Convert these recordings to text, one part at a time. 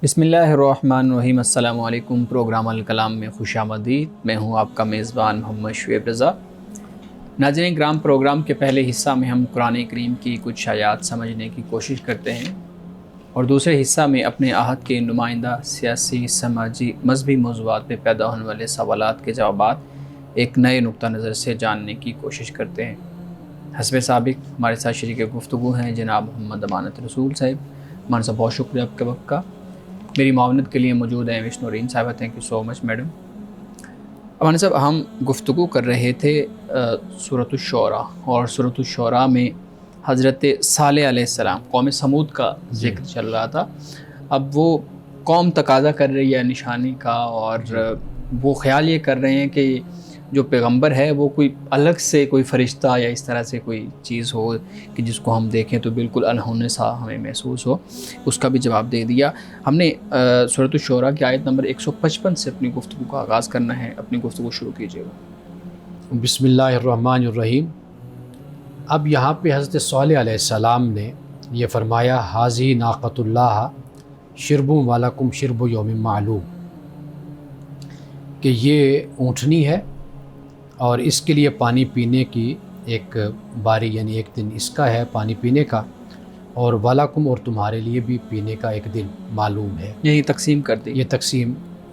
بسم اللہ الرحمن الرحیم۔ السلام علیکم۔ پروگرام الکلام میں خوش آمدید۔ میں ہوں آپ کا میزبان محمد شعیب رضا۔ ناظرین کرام، پروگرام کے پہلے حصہ میں ہم قرآن کریم کی کچھ آیات سمجھنے کی کوشش کرتے ہیں اور دوسرے حصہ میں اپنے عہد کے نمائندہ سیاسی، سماجی، مذہبی موضوعات پہ پیدا ہونے والے سوالات کے جوابات ایک نئے نقطہ نظر سے جاننے کی کوشش کرتے ہیں۔ حسب سابق ہمارے ساتھ شریک گفتگو ہیں جناب محمد امانت رسول صاحب۔ مان صاحب بہت شکریہ آپ کے وقت کا۔ میری معاونت کے لیے موجود ہیں وشنورین صاحبہ، thank you so much madam. امان صاحب، ہم گفتگو کر رہے تھے سورۃ الشعراء، اور سورۃ الشعراء میں حضرت صالح علیہ السلام، قوم سمود کا ذکر چل رہا تھا۔ اب وہ قوم تقاضا کر رہی ہے نشانی کا، اور وہ خیال یہ کر رہے ہیں کہ جو پیغمبر ہے وہ کوئی الگ سے کوئی فرشتہ یا اس طرح سے کوئی چیز ہو کہ جس کو ہم دیکھیں تو بالکل انہونے سا ہمیں محسوس ہو۔ اس کا بھی جواب دے دیا ہم نے۔ سورۃ الشعراء کی آیت نمبر 155 سے اپنی گفتگو کا آغاز کرنا ہے۔ اپنی گفتگو شروع کیجیے گا۔ بسم اللہ الرحمن الرحیم۔ اب یہاں پہ حضرت صالح علیہ السلام نے یہ فرمایا، حاضی ناقۃ اللہ شرب ولکم شرب یوم معلوم، کہ یہ اونٹنی ہے اور اس کے لیے پانی پینے کی ایک باری، یعنی ایک دن اس کا ہے پانی پینے کا، اور ولکم، اور تمہارے لیے بھی پینے کا ایک دن معلوم ہے۔ یہی تقسیم کر دی، یہ تقسیم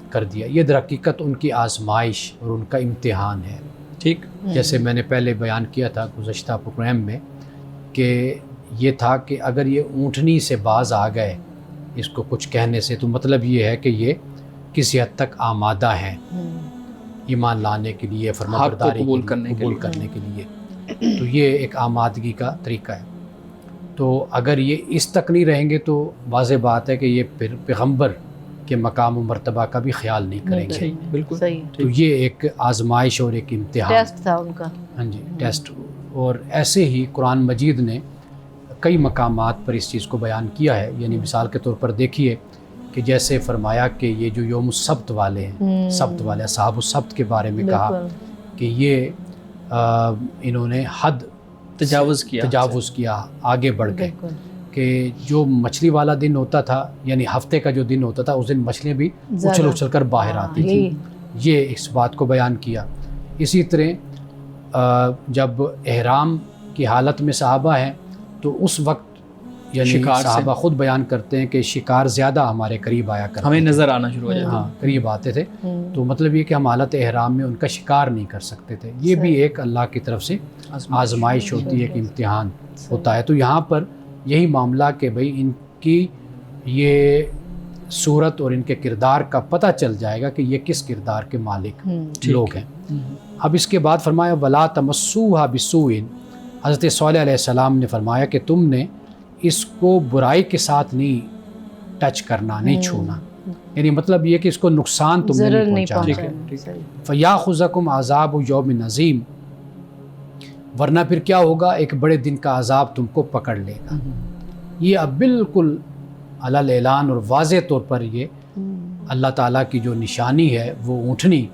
کر دیا۔ یہ در حقیقت ان کی آزمائش اور ان کا امتحان ہے۔ ٹھیک، جیسے میں نے پہلے بیان کیا تھا گزشتہ پروگرام میں کہ یہ تھا کہ اگر یہ اونٹنی سے باز آ گئے اس کو کچھ کہنے سے، تو مطلب یہ ہے کہ یہ کسی حد تک آمادہ ہیں ایمان لانے کے لیے، فرمانبرداری قبول کرنے کے لیے۔ تو یہ ایک آمادگی کا طریقہ ہے۔ تو اگر یہ اس تک نہیں رہیں گے تو واضح بات ہے کہ یہ پھر پیغمبر کے مقام و مرتبہ کا بھی خیال نہیں کریں گے۔ بالکل صحیح۔ تو یہ ایک آزمائش اور ایک امتحان، ٹیسٹ تھا ان کا۔ ہاں جی، ٹیسٹ۔ اور ایسے ہی قرآن مجید نے کئی مقامات پر اس چیز کو بیان کیا ہے۔ یعنی مثال کے طور پر دیکھیے کہ جیسے فرمایا کہ یہ جو یوم السبت والے ہیں، سبت والے اصحاب السبت کے بارے میں کہا کہ یہ انہوں نے حد تجاوز کیا، آگے بڑھ گئے، کہ جو مچھلی والا دن ہوتا تھا، یعنی ہفتے کا جو دن ہوتا تھا، اس دن مچھلیاں بھی اچھل کر باہر آتی تھیں۔ یہ اس بات کو بیان کیا۔ اسی طرح جب احرام کی حالت میں صحابہ ہیں تو اس وقت یعنی صحابہ خود بیان کرتے ہیں کہ شکار زیادہ ہمارے قریب آیا کرتے، ہمیں نظر آنا شروع ہو جاتا، ہاں قریب آتے تھے۔ تو مطلب یہ کہ ہم حالت احرام میں ان کا شکار نہیں کر سکتے تھے۔ یہ بھی ایک اللہ کی طرف سے آزمائش ہوتی ہے، ایک امتحان ہوتا ہے۔ تو یہاں پر یہی معاملہ کہ بھئی ان کی یہ صورت اور ان کے کردار کا پتہ چل جائے گا کہ یہ کس کردار کے مالک لوگ ہیں۔ اب اس کے بعد فرمایا وَلَا تَمَسُّوهَا بِسُوءٍ۔ حضرت صالح علیہ السلام نے فرمایا کہ تم نے اس کو برائی کے ساتھ نہیں ٹچ کرنا، نہیں چھونا، یعنی مطلب یہ کہ اس کو نقصان تم نے نہیں پہنچانا۔ فَيَأْخُذَكُمْ عَذَابُ يَوْمٍ عَظِيمٍ، ورنہ پھر کیا ہوگا، ایک بڑے دن کا عذاب تم کو پکڑ لے گا۔ یہ اب بالکل علی الاعلان اور واضح طور پر یہ اللہ تعالیٰ کی جو نشانی ہے، وہ اونٹنی،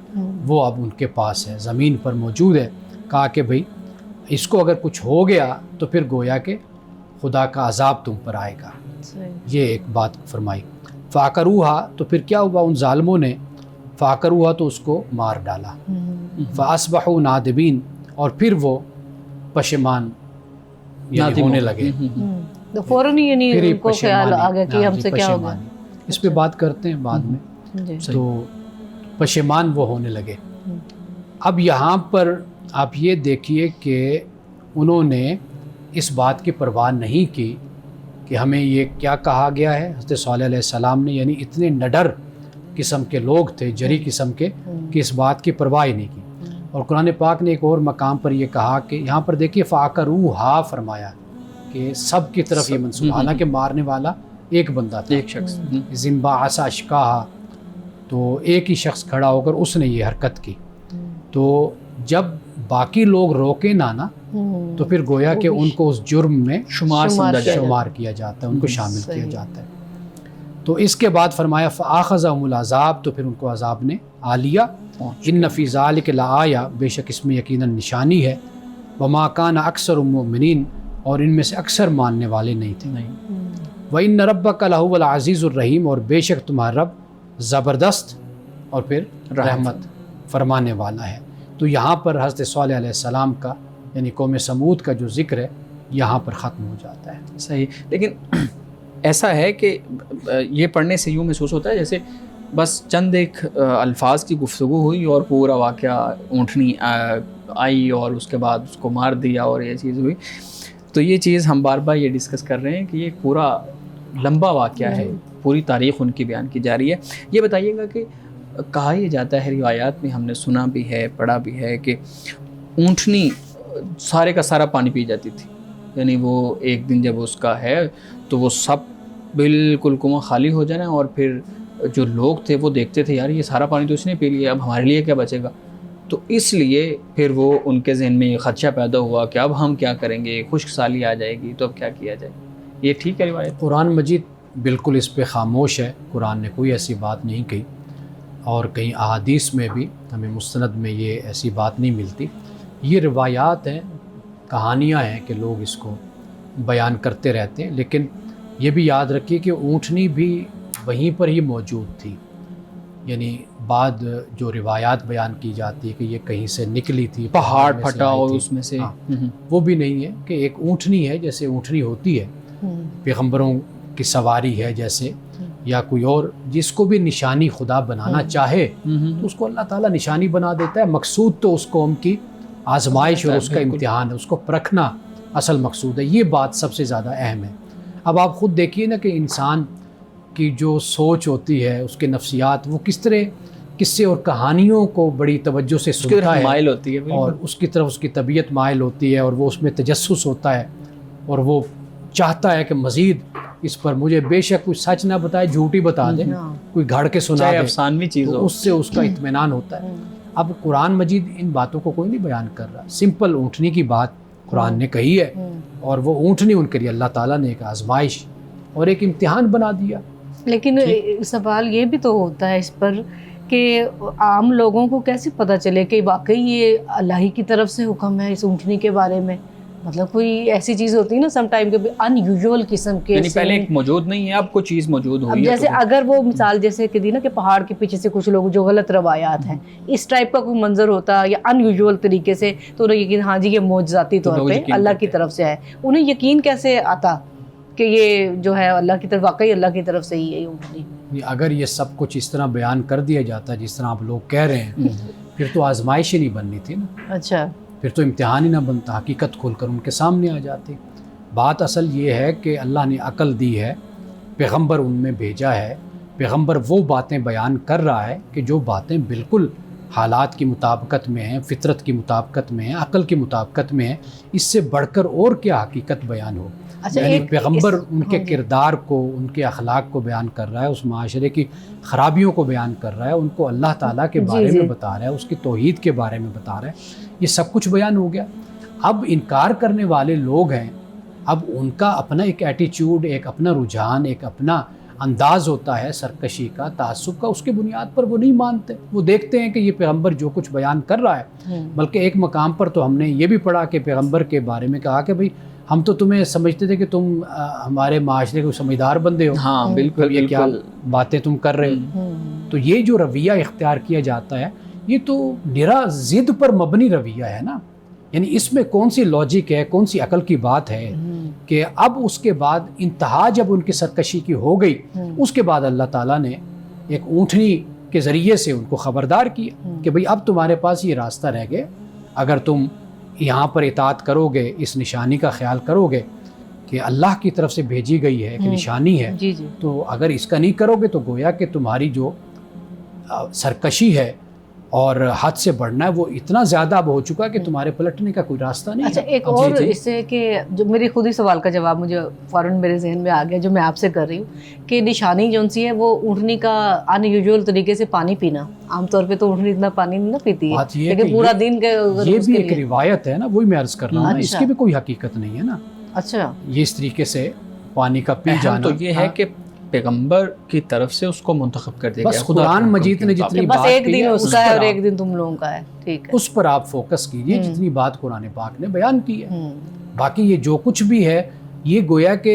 وہ اب ان کے پاس ہے، زمین پر موجود ہے۔ کہا کہ بھئی اس کو اگر کچھ ہو گیا تو پھر گویا کہ خدا کا عذاب تم پر آئے گا۔ یہ ایک بات فرمائی۔ فَعَقَرُوهَا، تو پھر کیا ہوا، ان ظالموں نے فَعَقَرُوهَا، تو اس کو مار ڈالا۔ فَأَصْبَحُوا نَادِمِينَ، اور پھر وہ پشیمان یعنی ہونے لگے، تو فوراً یعنی ان کو خیال آ گیا کہ ہم سے کیا ہوگا۔ اس پہ بات کرتے ہیں بعد میں۔ تو پشیمان وہ ہونے لگے۔ اب یہاں پر آپ یہ دیکھیے کہ انہوں نے اس بات کی پرواہ نہیں کی کہ ہمیں یہ کیا کہا گیا ہے۔ حضرت صالح علیہ السلام نے یعنی اتنے نڈر قسم کے لوگ تھے، جری قسم کے، کہ اس بات کی پرواہ ہی نہیں کی۔ اور قرآن پاک نے ایک اور مقام پر یہ کہا کہ یہاں پر دیکھیے فَعَقَرُوهَا فرمایا کہ سب کی طرف یہ منسوب، حالانکہ مارنے والا ایک بندہ تھا، ایک شخص، انبعث اشقاها، تو ایک ہی شخص کھڑا ہو کر اس نے یہ حرکت کی۔ تو جب باقی لوگ روکے نہ تو پھر گویا کہ ان کو اس جرم میں شمار کیا جاتا ہے، ان کو شامل کیا جاتا ہے۔ تو اس کے بعد فرمایا فَآخَذَهُمُ الْعَذَابُ، تو پھر ان کو عذاب نے آ لیا۔ إِنَّ فِي ذَلِكَ لَآیَةً، بے شک اس میں یقیناً نشانی ہے۔ وَمَا كَانَ أَكْثَرُ الْمُؤْمِنِينَ، اور ان میں سے اکثر ماننے والے نہیں تھے۔ وَإِنَّ رَبَّكَ لَهُوَ الْعَزِيزُ الرَّحِيمُ، اور بے شک تمہارا رب زبردست اور پھر رحمت فرمانے والا ہے۔ تو یہاں پر حضرت صالح علیہ السلام کا یعنی قوم سمود کا جو ذکر ہے یہاں پر ختم ہو جاتا ہے۔ صحیح، لیکن ایسا ہے کہ یہ پڑھنے سے یوں محسوس ہوتا ہے جیسے بس چند ایک الفاظ کی گفتگو ہوئی اور پورا واقعہ اونٹنی آئی اور اس کے بعد اس کو مار دیا اور یہ چیز ہوئی۔ تو یہ چیز ہم بار بار یہ ڈسکس کر رہے ہیں کہ یہ ایک پورا لمبا واقعہ ہے، پوری تاریخ ان کی بیان کی جا رہی ہے۔ یہ بتائیے گا کہ کہا یہ جاتا ہے روایات میں، ہم نے سنا بھی ہے پڑھا بھی ہے کہ اونٹنی سارے کا سارا پانی پی جاتی تھی، یعنی وہ ایک دن جب اس کا ہے تو وہ سب بالکل کنواں خالی ہو جانا، اور پھر جو لوگ تھے وہ دیکھتے تھے یار یہ سارا پانی تو اس نے پی لیا، اب ہمارے لیے کیا بچے گا؟ تو اس لیے پھر وہ ان کے ذہن میں یہ خدشہ پیدا ہوا کہ اب ہم کیا کریں گے، خشک سالی آ جائے گی تو اب کیا کیا جائے۔ یہ ٹھیک ہے روایت؟ قرآن مجید بالکل اس پہ خاموش ہے، قرآن نے کوئی ایسی بات نہیں کہی، اور کہیں احادیث میں بھی ہمیں مستند میں یہ ایسی بات نہیں ملتی۔ یہ روایات ہیں، کہانیاں ہیں کہ لوگ اس کو بیان کرتے رہتے ہیں، لیکن یہ بھی یاد رکھیے کہ اونٹنی بھی وہیں پر ہی موجود تھی، یعنی بعد جو روایات بیان کی جاتی ہے کہ یہ کہیں سے نکلی تھی، پہاڑ میں سے پھٹا آئی اور تھی، اس میں سے وہ بھی نہیں ہے کہ ایک اونٹنی ہے جیسے اونٹنی ہوتی ہے پیغمبروں کی سواری ہے جیسے، یا کوئی اور جس کو بھی نشانی خدا بنانا چاہے تو اس کو اللہ تعالیٰ نشانی بنا دیتا ہے۔ مقصود تو اس قوم کی آزمائش اور اس کا امتحان ہے، اس کو پرکھنا اصل مقصود ہے۔ یہ بات سب سے زیادہ اہم ہے۔ اب آپ خود دیکھیے نا کہ انسان کی جو سوچ ہوتی ہے، اس کے نفسیات، وہ کس طرح قصے اور کہانیوں کو بڑی توجہ سے سنتا ہے، مائل ہوتی ہے اور اس کی طرف اس کی طبیعت مائل ہوتی ہے، اور وہ اس میں تجسس ہوتا ہے، اور وہ چاہتا ہے کہ مزید اس پر مجھے بے شک کوئی سچ نہ بتائے، جھوٹی بتا دے، کوئی گھڑ کے سنا دے، افسانوی چیز تو ہو، اس سے اس کا اطمینان ہوتا ہے۔ اب قرآن مجید ان باتوں کو کوئی نہیں بیان کر رہا، سمپل اونٹنی کی بات قرآن نے کہی ہے، اور وہ اونٹنی ان کے لیے اللہ تعالیٰ نے ایک آزمائش اور ایک امتحان بنا دیا۔ لیکن سوال یہ بھی تو ہوتا ہے اس پر کہ عام لوگوں کو کیسے پتہ چلے کہ واقعی یہ اللہ ہی کی طرف سے حکم ہے اس اونٹنی کے بارے میں؟ مطلب کوئی ایسی چیز ہوتی ہے نا سم ٹائم کے ان یوزول قسم کے، یعنی پہلے ایک موجود نہیں ہے، اب کوئی چیز موجود ہوئی ہے۔ جیسے اگر وہ مثال جیسے کہ دی نا کہ پہاڑ کے پیچھے سے کچھ لوگ جو غلط روایات ہیں، اس ٹائپ کا کوئی منظر ہوتا یا ان یوزول طریقے سے، تو انہیں یقین ہاں جی یہ معجزاتی طور پہ اللہ کی طرف سے ہے، انہیں یقین کیسے آتا کہ یہ جو ہے اللہ کی طرف، واقعی اللہ کی طرف سے ہی ہے اونٹنی؟ اگر یہ سب کچھ اس طرح بیان کر دیا جاتا جس طرح آپ لوگ کہہ رہے ہیں، پھر تو آزمائش ہی نہیں بننی تھی نا، اچھا، پھر تو امتحان ہی نہ بنتا، حقیقت کھول کر ان کے سامنے آ جاتی۔ بات اصل یہ ہے کہ اللہ نے عقل دی ہے، پیغمبر ان میں بھیجا ہے، پیغمبر وہ باتیں بیان کر رہا ہے کہ جو باتیں بالکل حالات کی مطابقت میں ہیں، فطرت کی مطابقت میں ہیں، عقل کی مطابقت میں ہیں، اس سے بڑھ کر اور کیا حقیقت بیان ہو۔ یعنی پیغمبر ان کے کردار کو، ان کے اخلاق کو بیان کر رہا ہے، اس معاشرے کی خرابیوں کو بیان کر رہا ہے، ان کو اللہ تعالیٰ کے بارے میں بتا رہا ہے، اس کی توحید کے بارے میں بتا رہا ہے، یہ سب کچھ بیان ہو گیا۔ اب انکار کرنے والے لوگ ہیں، اب ان کا اپنا ایک ایٹیچیوڈ، ایک اپنا رجحان، ایک اپنا انداز ہوتا ہے سرکشی کا، تعصب کا، اس کے بنیاد پر وہ نہیں مانتے، وہ دیکھتے ہیں کہ یہ پیغمبر جو کچھ بیان کر رہا ہے، بلکہ ایک مقام پر تو ہم نے یہ بھی پڑھا کہ پیغمبر کے بارے میں کہا کہ بھئی ہم تو تمہیں سمجھتے تھے کہ تم ہمارے معاشرے کے سمجھدار بندے ہو، ہاں بالکل، یہ کیا باتیں تم کر رہے ہو۔ تو یہ جو رویہ اختیار کیا جاتا ہے یہ تو نرا ضد پر مبنی رویہ ہے نا، یعنی اس میں کون سی لاجک ہے، کون سی عقل کی بات ہے کہ اب اس کے بعد انتہا جب ان کی سرکشی کی ہو گئی، اس کے بعد اللہ تعالیٰ نے ایک اونٹنی کے ذریعے سے ان کو خبردار کیا کہ بھئی اب تمہارے پاس یہ راستہ رہ گئے، اگر تم یہاں پر اطاعت کرو گے، اس نشانی کا خیال کرو گے کہ اللہ کی طرف سے بھیجی گئی ہے، ایک نشانی ہے، تو اگر اس کا نہیں کرو گے تو گویا کہ تمہاری جو سرکشی ہے اور حد سے بڑھنا ہے وہ اتنا زیادہ اب ہو چکا کہ تمہارے پلٹنے کا کوئی راستہ نہیں ہے۔ اچھا، ایک اور اس سے کہ جو میری خود ہی سوال کا جواب مجھے فوراً میرے ذہن میں آ گیا جو میں آپ سے کر رہی ہوں کہ نشانی جو سی ہے وہ اونٹنی کا ان یوزول طریقے سے پانی پینا، عام طور پہ تو اونٹنی اتنا پانی نہیں پیتی ہے، لیکن پورا دن یہ بھی ایک روایت ہے نا، وہی میں عرض کر رہا ہوں، اس کی بھی کوئی حقیقت نہیں ہے نا۔ اچھا، یہ اس طریقے سے پانی کا پی جانا تو یہ ہے کہ پیغمبر کی طرف سے اس کو منتخب کر دیا گیا، بس قرآن مجید نے جتنی بس بات ایک کی دن ہے اس کا ہے اور ایک دن تم لوگوں کا ہے، ٹھیک ہے، اس پر آپ فوکس کیجئے جتنی بات قرآن پاک نے بیان کی ہے۔ باقی یہ جو کچھ بھی ہے یہ گویا کہ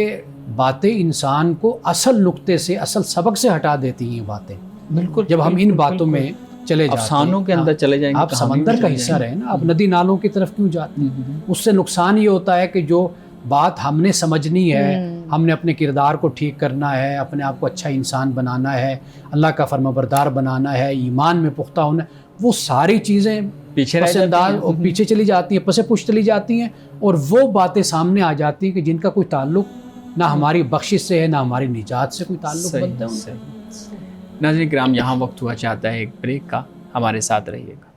باتیں انسان کو اصل نقطے سے، اصل سبق سے ہٹا دیتی ہیں یہ باتیں. بالکل جب ہم ان باتوں میں چلے جاتے ہیں، افسانوں کے اندر چلے جائیں گے، آپ سمندر کا حصہ رہے نا، آپ ندی نالوں کی طرف کیوں جاتے ہیں؟ اس سے نقصان یہ ہوتا ہے کہ جو بات ہم نے سمجھنی ہے، ہم نے اپنے کردار کو ٹھیک کرنا ہے، اپنے آپ کو اچھا انسان بنانا ہے، اللہ کا فرمانبردار بنانا ہے، ایمان میں پختہ ہونا ہے، وہ ساری چیزیں پیچھے پس انداز اور پیچھے چلی جاتی ہیں، پس پش چلی جاتی ہیں، اور وہ باتیں سامنے آ جاتی ہیں کہ جن کا کوئی تعلق نہ ہماری بخشش سے ہے، نہ ہماری نجات سے کوئی تعلق بنتا ہے. ناظرین کرام، یہاں وقت ہوا چاہتا ہے ایک بریک کا، ہمارے ساتھ رہیے گا.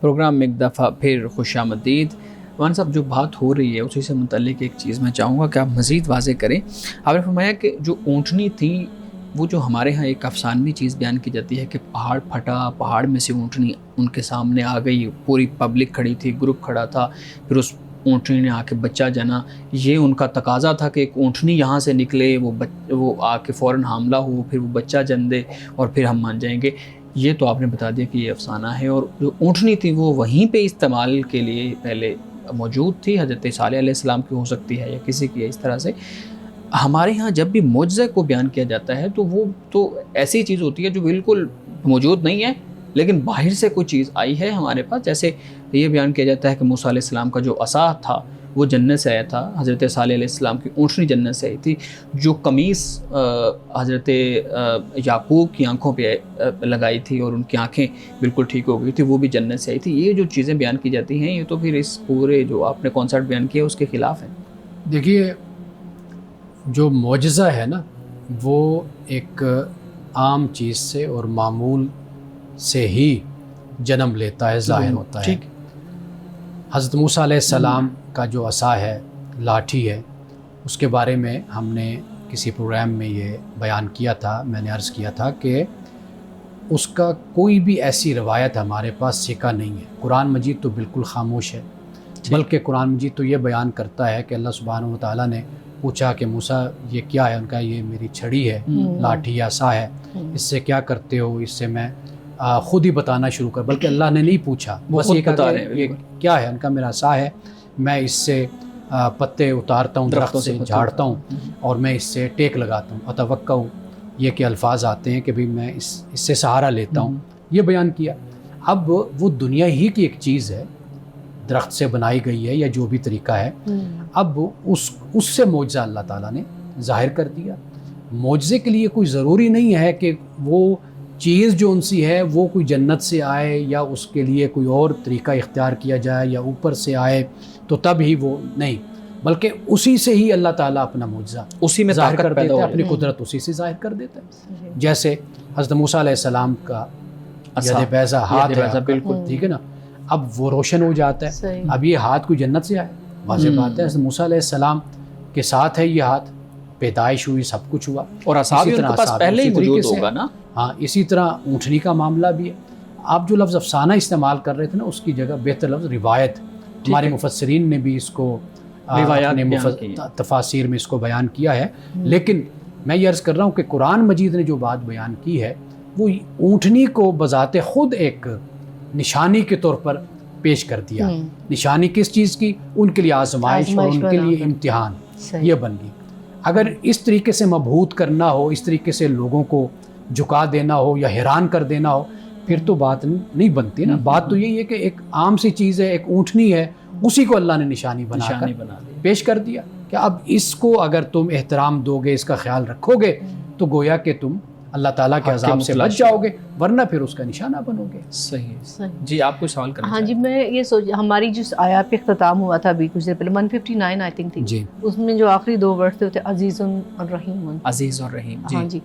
پروگرام میں ایک دفعہ پھر خوش آمدید. مولانا صاحب، جو بات ہو رہی ہے اسی سے متعلق ایک چیز میں چاہوں گا کہ آپ مزید واضح کریں. آپ نے فرمایا کہ جو اونٹنی تھی وہ جو ہمارے ہاں ایک افسانوی چیز بیان کی جاتی ہے کہ پہاڑ پھٹا، پہاڑ میں سے اونٹنی ان کے سامنے آ گئی، پوری پبلک کھڑی تھی، گروپ کھڑا تھا، پھر اس اونٹنی نے آ کے بچہ جنا. یہ ان کا تقاضا تھا کہ ایک اونٹنی یہاں سے نکلے، وہ آ کے فوراً حاملہ ہو، پھر وہ بچہ جن دے اور پھر ہم مان جائیں گے. یہ تو آپ نے بتا دیا کہ یہ افسانہ ہے، اور جو اونٹنی تھی وہ وہیں پہ استعمال کے لیے پہلے موجود تھی، حضرت صالح علیہ السلام کی ہو سکتی ہے یا کسی کی. اس طرح سے ہمارے ہاں جب بھی معجزے کو بیان کیا جاتا ہے تو وہ تو ایسی چیز ہوتی ہے جو بالکل موجود نہیں ہے، لیکن باہر سے کوئی چیز آئی ہے ہمارے پاس. جیسے یہ بیان کیا جاتا ہے کہ موسیٰ علیہ السلام کا جو عصا تھا وہ جنت سے آیا تھا، حضرت صالح علیہ السلام کی اونٹنی جنت سے آئی تھی، جو قمیص حضرت یعقوب کی آنکھوں پہ لگائی تھی اور ان کی آنکھیں بالکل ٹھیک ہو گئی تھی، وہ بھی جنت سے آئی تھی. یہ جو چیزیں بیان کی جاتی ہیں یہ تو پھر اس پورے جو آپ نے کانسیپٹ بیان کیا اس کے خلاف ہے. دیکھیے، جو معجزہ ہے نا وہ ایک عام چیز سے اور معمول سے ہی جنم لیتا ہے، ظاہر ہوتا ہے. حضرت موسیٰ علیہ السلام کا جو عصا ہے، لاٹھی ہے، اس کے بارے میں ہم نے کسی پروگرام میں یہ بیان کیا تھا. میں نے عرض کیا تھا کہ اس کا کوئی بھی ایسی روایت ہمارے پاس سکا نہیں ہے. قرآن مجید تو بالکل خاموش ہے، بلکہ قرآن مجید تو یہ بیان کرتا ہے کہ اللہ سبحانہ و تعالیٰ نے پوچھا کہ موسیٰ یہ کیا ہے؟ ان کا یہ میری چھڑی ہے، لاٹھی یا عصا ہے، اس سے کیا کرتے ہو؟ اس سے میں خود ہی بتانا شروع کر. بلکہ اللہ نے نہیں پوچھا، بس یہ کہا کہ یہ کیا ہے؟ ان کا میرا عصا ہے، میں اس سے پتے اتارتا ہوں، درخت سے جھاڑتا ہوں، اور میں اس سے ٹیک لگاتا ہوں. اتوقع یہ کہ الفاظ آتے ہیں کہ بھی میں اس سے سہارا لیتا ہوں. یہ بیان کیا. اب وہ دنیا ہی کی ایک چیز ہے، درخت سے بنائی گئی ہے یا جو بھی طریقہ ہے. اب اس سے معجزہ اللہ تعالیٰ نے ظاہر کر دیا. معجزے کے لیے کوئی ضروری نہیں ہے کہ وہ چیز جو ان سی ہے وہ کوئی جنت سے آئے یا اس کے لیے کوئی اور طریقہ اختیار کیا جائے یا اوپر سے آئے تو تب ہی وہ نہیں، بلکہ اسی سے ہی اللہ تعالیٰ اپنا معجزہ اسی میں ظاہر کر دیتا ہے، ہے، اپنی قدرت اسی سے ظاہر کر دیتا ہے. جیسے حضرت موسیٰ علیہ السلام کا ید بیضا ہاتھ ہے، بالکل ٹھیک ہے نا، اب وہ روشن ہو جاتا ہے. اب یہ ہاتھ کوئی جنت سے آئے؟ واضح بات ہے، حضرت موسیٰ علیہ السلام کے ساتھ ہے یہ ہاتھ، پیدائش ہوئی، سب کچھ ہوا، اور عصا بھی ان کے پاس پہلے ہی موجود ہوگا نا. ہاں، اسی طرح اونٹنی کا معاملہ بھی ہے. آپ جو لفظ افسانہ استعمال کر رہے تھے نا، اس کی جگہ بہتر لفظ روایت. ہمارے مفسرین نے بھی اس کو تفاسیر میں اس کو بیان کیا ہے. لیکن میں یہ عرض کر رہا ہوں کہ قرآن مجید نے جو بات بیان کی ہے وہ اونٹنی کو بذات خود ایک نشانی کے طور پر پیش کر دیا. نشانی کس چیز کی؟ ان کے لیے آزمائش اور ان کے لیے امتحان. یہ بن گئی. اگر اس طریقے سے مبہوت کرنا ہو، اس طریقے سے لوگوں کو جھکا دینا ہو یا حیران کر دینا ہو، پھر تو بات نہیں بنتی نا. بات تو یہی ہے کہ ایک عام سی چیز ہے، ایک اونٹنی ہے، اسی کو اللہ نے نشانی بنا کر پیش کر دیا کہ اب اس کو اگر تم احترام دو گے، اس کا خیال رکھو گے تو گویا کہ تم اللہ تعالیٰ کے عذاب سے بچ جاؤ گے، ورنہ پھر اس کا نشانہ بنو گے. صحیح. جی آپ کو سوال کرنا؟ ہاں جی، میں یہ سوچ، ہماری جو آیات پہ اختتام ہوا تھا ابھی کچھ دیر پہلے 159 آئی تھنک تھی جی، اس میں جو آخری 2 ورڈ تھے عزیز اور رحیم. عزیز اور رحیم. ہاں جی.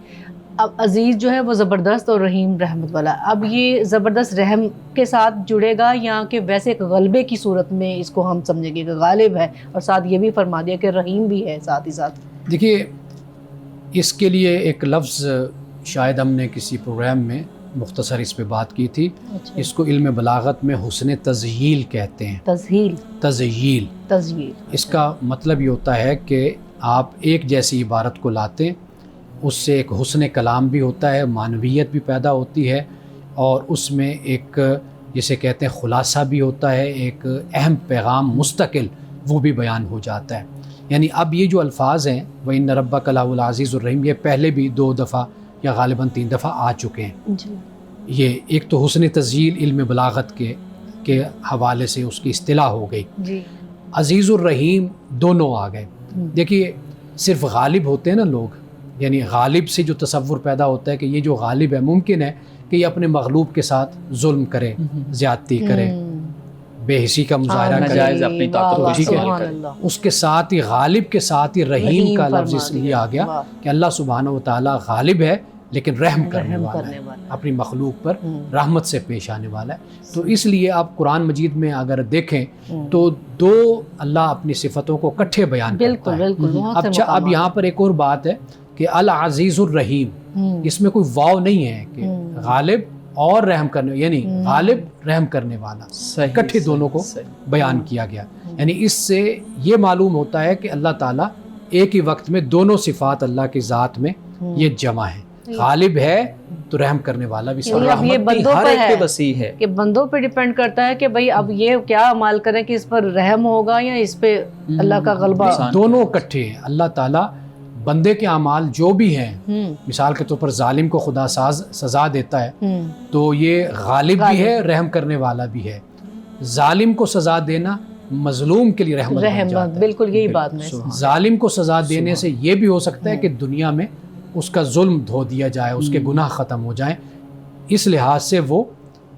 اب عزیز جو ہے وہ زبردست اور رحیم رحمت والا. اب یہ زبردست رحم کے ساتھ جڑے گا یا کہ ویسے ایک غلبے کی صورت میں اس کو ہم سمجھیں گے کہ غالب ہے، اور ساتھ یہ بھی فرما دیا کہ رحیم بھی ہے ساتھ ہی ساتھ؟ دیکھیے، اس کے لیے ایک لفظ شاید ہم نے کسی پروگرام میں مختصر اس پہ بات کی تھی. اس کو علم بلاغت میں حسن تزییل کہتے ہیں. تزییل. اس کا مطلب یہ ہوتا ہے کہ آپ ایک جیسی عبارت کو لاتے ہیں، اس سے ایک حسن کلام بھی ہوتا ہے، معنویت بھی پیدا ہوتی ہے، اور اس میں ایک جسے کہتے ہیں خلاصہ بھی ہوتا ہے، ایک اہم پیغام مستقل وہ بھی بیان ہو جاتا ہے. یعنی اب یہ جو الفاظ ہیں وَإِنَّ رَبَّكَ لَهُوَ الْعَزِيزُ الرَّحِيمُ، یہ پہلے بھی 2 دفعہ یا غالباً 3 دفعہ آ چکے ہیں. جی. یہ ایک تو حسن تسجیل علم بلاغت کے حوالے سے اس کی اصطلاح ہو گئی. جی. عزیز الرحیم دونوں آ گئے. دیکھیے صرف غالب ہوتے ہیں نا لوگ، یعنی غالب سے جو تصور پیدا ہوتا ہے کہ یہ جو غالب ہے ممکن ہے کہ یہ اپنے مغلوب کے ساتھ ظلم کرے، زیادتی کرے، بے حسی کا مظاہرہ کرے، ناجائز اپنی طاقت کو ٹھیک ہے. سبحان اللہ. اس کے ساتھ ہی غالب کے ساتھ ہی رحیم کا لفظ اس لیے آ گیا واہ. کہ اللہ سبحانہ و تعالیٰ غالب ہے لیکن رحم کرنے رحم والا کرنے ہے، والا. اپنی مخلوق پر رحمت سے پیش آنے والا ہے. تو اس لیے آپ قرآن مجید میں اگر دیکھیں تو 2 اللہ اپنی صفتوں کو اکٹھے بیان کرتا بالکل ہے. بالکل. بہت سے اچھا اب مقامات. یہاں پر ایک اور بات ہے کہ العزیز الرحیم، اس میں کوئی واو نہیں ہے کہ غالب اور رحم کرنے، یعنی غالب رحم کرنے والا، اکٹھے دونوں کو بیان کیا گیا. یعنی اس سے یہ معلوم ہوتا ہے کہ اللہ تعالیٰ ایک ہی وقت میں دونوں صفات اللہ کی ذات میں یہ جمع ہے. غالب ہے تو رحم کرنے والا بھی یعنی اب یہ رحمت بھی بندوں ہر پر ایک پہ ہے وسیع ہے. کہ بندوں پہ ڈیپینڈ کرتا ہے کہ بھئی اب یہ کیا عمل کریں کہ اس پر رحم ہوگا یا اس پہ اللہ کا غلبہ. دونوں اکٹھے ہیں. اللہ تعالیٰ بندے کے اعمال جو بھی ہیں، مثال کے طور پر ظالم کو خدا سزا دیتا ہے تو یہ غالب بھی ہے، رحم کرنے والا بھی ہے. ظالم کو سزا دینا مظلوم کے لیے رحمت بن جاتا ہے. بالکل یہی بات میں. ظالم کو سزا دینے سے یہ بھی ہو سکتا ہے کہ دنیا میں اس کا ظلم دھو دیا جائے، اس کے گناہ ختم ہو جائیں. اس لحاظ سے وہ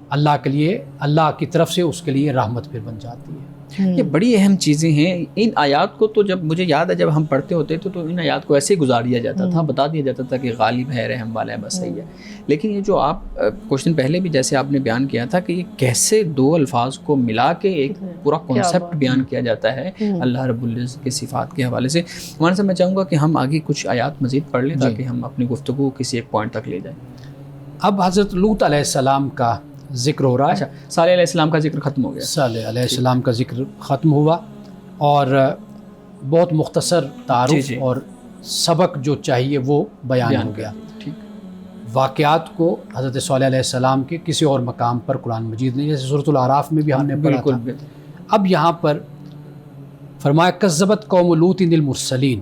اللہ کے لیے، اللہ کی طرف سے اس کے لیے رحمت پھر بن جاتی ہے. یہ بڑی اہم چیزیں ہیں. ان آیات کو تو جب مجھے یاد ہے جب ہم پڑھتے ہوتے تھے تو ان آیات کو ایسے گزار دیا جاتا تھا، بتا دیا جاتا تھا کہ غالب ہے، رحم والا ہے، بس صحیح ہے. لیکن یہ جو آپ کچھ دن پہلے بھی جیسے آپ نے بیان کیا تھا کہ یہ کیسے 2 الفاظ کو ملا کے ایک پورا کنسپٹ بیان کیا جاتا ہے اللہ رب العزت کے صفات کے حوالے سے. ہمارے سے میں چاہوں گا کہ ہم آگے کچھ آیات مزید پڑھ لیں تاکہ ہم اپنی گفتگو کسی ایک پوائنٹ تک لے جائیں. اب حضرت لوط علیہ السلام کا ذکر ہو رہا ہے. اچھا، صالح علیہ السلام کا ذکر ختم ہو گیا. صالح علیہ السلام کا ذکر ختم ہوا اور بہت مختصر تعارف اور سبق جو چاہیے وہ بیان ہو گیا. واقعات کو حضرت صالح علیہ السلام کے کسی اور مقام پر قرآن مجید نے، جیسے سورۃ الاعراف میں بھی ہم نے پڑھا تھا. اب یہاں پر فرمایا کذبت قوم لوط المرسلین،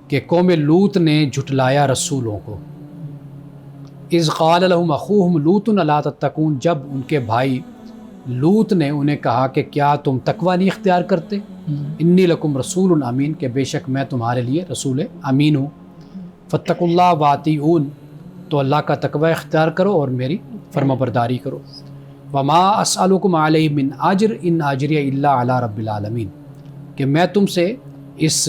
کہ قوم لوط نے جھٹلایا رسولوں کو. اذ قال لهم اخوهم لوط الا تتقون، جب ان کے بھائی لوط نے انہیں کہا کہ کیا تم تقوی نہیں اختیار کرتے. انی لکم رسول امین، کہ بے شک میں تمہارے لیے رسول امین ہوں. فاتقوا اللہ واطیعون، تو اللہ کا تقوی اختیار کرو اور میری فرمانبرداری کرو. وما اسألکم علیہ من اجر ان اجری الا علی رب العالمین، کہ میں تم سے اس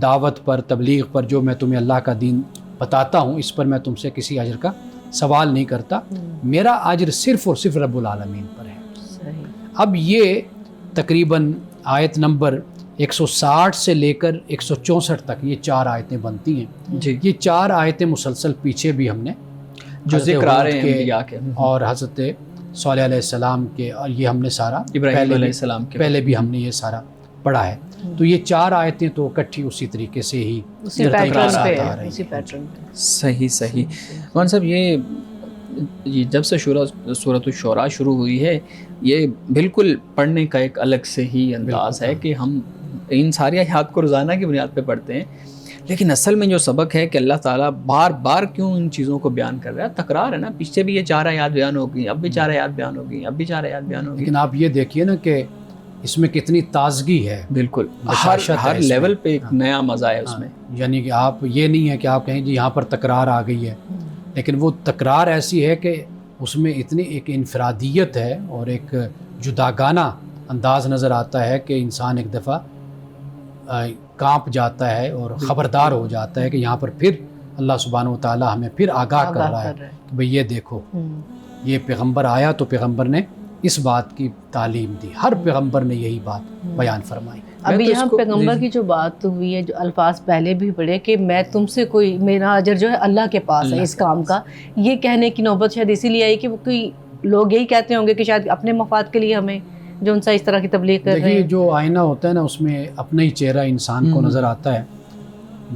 دعوت پر، تبلیغ پر، جو میں تمہیں اللہ کا دین بتاتا ہوں، اس پر میں تم سے کسی اجر کا سوال نہیں کرتا. میرا اجر صرف اور صرف رب العالمین پر ہے. اب یہ تقریباً آیت نمبر 160 سے لے کر 164 تک یہ 4 آیتیں بنتی ہیں. یہ 4 آیتیں مسلسل پیچھے بھی ہم نے جو ذکر آ رہے ہیں انبیاء کے اور حضرت صالح علیہ السلام کے، اور یہ ہم نے سارا ابراہیم علیہ السلام کے پہلے بھی ہم نے یہ سارا پڑھا ہے. تو یہ 4 آیتیں تو اکٹھی اسی طریقے سے ہی پیٹرن. صحیح. مولانا صاحب یہ جب سے سورۃ الشعراء شروع ہوئی ہے، یہ بالکل پڑھنے کا ایک الگ سے ہی انداز ہے کہ ہم ان ساری آیات کو روزانہ کی بنیاد پہ پڑھتے ہیں، لیکن اصل میں جو سبق ہے کہ اللہ تعالیٰ بار بار کیوں ان چیزوں کو بیان کر رہا ہے. تکرار ہے نا، پیچھے بھی یہ 4 آیات بیان ہو گئی، اب بھی 4 آیات بیان ہو گئی، اب بھی 4 آیات بیان ہو گئی. لیکن آپ یہ دیکھیے نا کہ اس میں کتنی تازگی ہے. بالکل ہر لیول پہ ایک نیا مزہ ہے اس میں. یعنی کہ آپ یہ نہیں ہے کہ آپ کہیں جی یہاں پر تکرار آ گئی ہے، لیکن وہ تکرار ایسی ہے کہ اس میں اتنی ایک انفرادیت ہے اور ایک جداگانہ انداز نظر آتا ہے کہ انسان ایک دفعہ کانپ جاتا ہے اور خبردار ہو جاتا ہے کہ یہاں پر پھر اللہ سبحانہ و تعالیٰ ہمیں پھر آگاہ کر رہا ہے کہ بھئی یہ دیکھو، یہ پیغمبر آیا تو پیغمبر نے اس بات کی تعلیم دی. ہر پیغمبر نے یہی بات بیان فرمائی. ابھی یہاں پیغمبر کی جو بات ہوئی ہے، جو الفاظ پہلے بھی پڑھے کہ میں تم سے کوئی، میرا اجر جو ہے اللہ کے پاس ہے اس کام کا، یہ کہنے کی نوبت شاید اسی لیے آئی کہ وہ کوئی لوگ یہی کہتے ہوں گے کہ شاید اپنے مفاد کے لیے ہمیں جو ان سے اس طرح کی تبلیغ کر رہے ہیں. دیکھیے جو آئینہ ہوتا ہے نا، اس میں اپنا ہی چہرہ انسان کو نظر آتا ہے.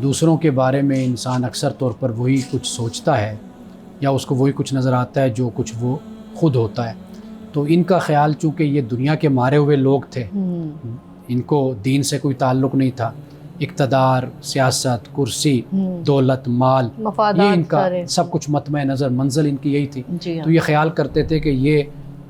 دوسروں کے بارے میں انسان اکثر طور پر وہی کچھ سوچتا ہے یا اس کو وہی کچھ نظر آتا ہے جو کچھ وہ خود ہوتا ہے. تو ان کا خیال چونکہ یہ دنیا کے مارے ہوئے لوگ تھے, ان کو دین سے کوئی تعلق نہیں تھا, اقتدار, سیاست, کرسی, دولت, مال, یہ ان کا سب کچھ مطمع نظر منزل ان کی یہی تھی. تو یہ خیال کرتے تھے کہ یہ